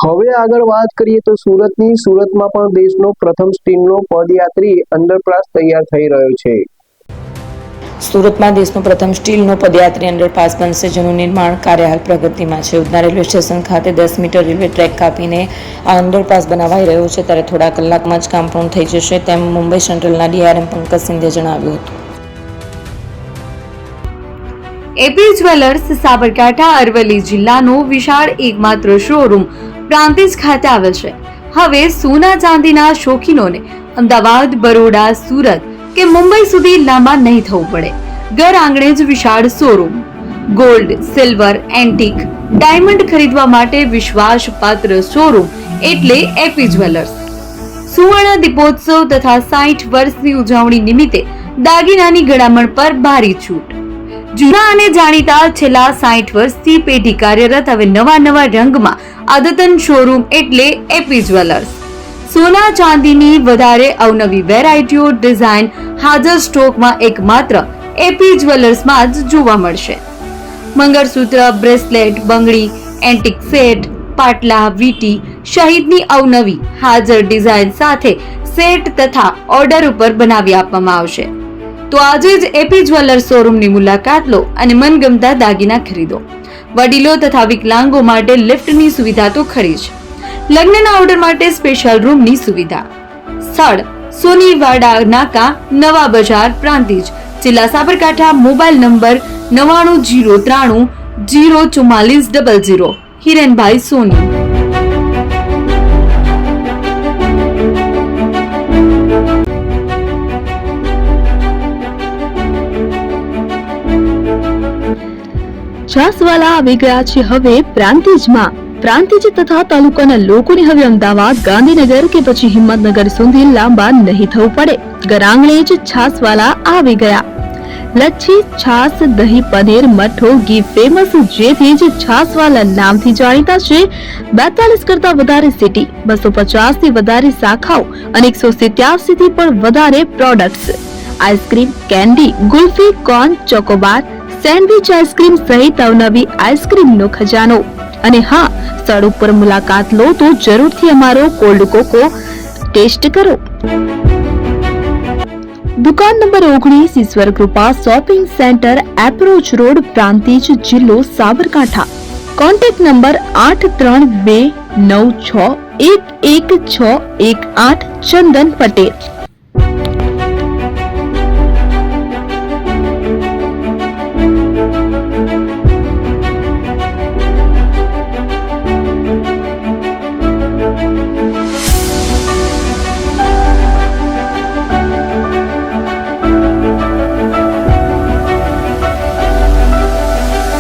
હવે આગળ વાત કરીએ તો સુરતમાં પણ દેશનો પ્રથમ સ્ટીલનો પદયાત્રી અંડરપાસ તૈયાર થઈ રહ્યો છે। સુરતમાં દેશનો પ્રથમ સ્ટીલનો પદયાત્રી અંડરપાસ બનશે, જેનું નિર્માણ કાર્ય હાલ પ્રગતિમાં છે। ઉધના રેલવે સ્ટેશન ખાતે 10 મીટર રેલવે ટ્રેક કાપીને આ અંડરપાસ બનાવાઈ રહ્યો છે, ત્યારે થોડા કલાકમાં જ કામ પૂર્ણ થઈ જશે, તેમ મુંબઈ સેન્ટ્રલના ડીઆરએમ પંકજ સિંધે જણાવ્યું હતું। એપી જ્વેલર્સ સાબરકાંઠા અરવલ્લી જિલ્લાનો વિશાળ એકમાત્ર શોરૂમ પ્રાંતિજ ખાતે આવેલ છે। હવે સોના ચાંદીના શોખીનોને અમદાવાદ, બરોડા, સુરત કે મુંબઈ સુધી લાંબા નહીં થવું પડે। ઘર આંગણે જ વિશાળ showroom. Gold, silver, antique, diamond ખરીદવા માટે વિશ્વાસપાત્ર શોરૂમ એટલે એપી જ્વેલર્સ। સુવર્ણ દીપોત્સવ તથા 60 વર્ષની ઉજવણી નિમિત્તે દાગીનાની ગળામણ પર ભારી છૂટ। જૂના અને જાણીતા છેલ્લા 60 વર્ષથી પેઢી કાર્યરત હવે નવા રંગમાં અદ્યતન શોરૂમ એટલે એપી જ્વેલર્સ। સોના ચાંદીની વધારે અવનવી વેરાયટીઓ, ડિઝાઇન હાજર સ્ટોકમાં એકમાત્ર એપી જ્વેલર્સમાં જ જોવા મળશે। મંગળસૂત્ર, બ્રેસલેટ, બંગડી, એન્ટિક સેટ, પાટલા, વીટી સહિતની અવનવી હાજર ડિઝાઇન સાથે સેટ તથા ઓર્ડર ઉપર બનાવી આપવામાં આવશે। તો આજે જ એપી જ્વેલર્સ શોરૂમની મુલાકાત લો અને મનગમતા દાગીના ખરીદો। વડીલો તથા વિકલાંગો માટે લિફ્ટની સુવિધા તો ખરી જ, લગ્નના ઓર્ડર માટે સ્પેશિયલ રૂમની સુવિધા। સ્થળ સોનીવાડા નાકા, નવા બજાર, પ્રાંતિજ, જિલ્લા સાબરકાંઠા। Mobile number 9903 04400। હિરેનભાઈ સોની। છાસવાલા આવી ગયા છે હવે પ્રાંતિજમાં। પ્રાંતિજ તથા તાલુકાના લોકોને હવે અમદાવાદ, ગાંધીનગર કે પછી હિંમતનગર સુધી લાંબા નહીં થવું પડે। ઘર આંગણે જ છાસવાલા આવી ગયા। લચ્છી, છાસ, દહીં, પનીર, મઠો, ઘી ફેમસ, જેથી જ છાસવાલા નામથી જાણીતા છે। 42 કરતા વધારે સિટી, 250 થી વધારે શાખાઓ અને 187 થી પણ વધારે products. Ice cream, candy, kulfi, corn, Chocobar, sandwich ice cream સહિત અવનવી આઈસ્ક્રીમનો ખજાનો। અને હા, સ્થળ ઉપર મુલાકાત લો તો જરૂરથી અમારો કોલ્ડ કોકો ટેસ્ટ કરો। દુકાન નંબર 19, Ishwar Krupa shopping centre, approach road, Prantij, જિલ્લો સાબરકાંઠા। Contact number 8329611618 Chandan Patel.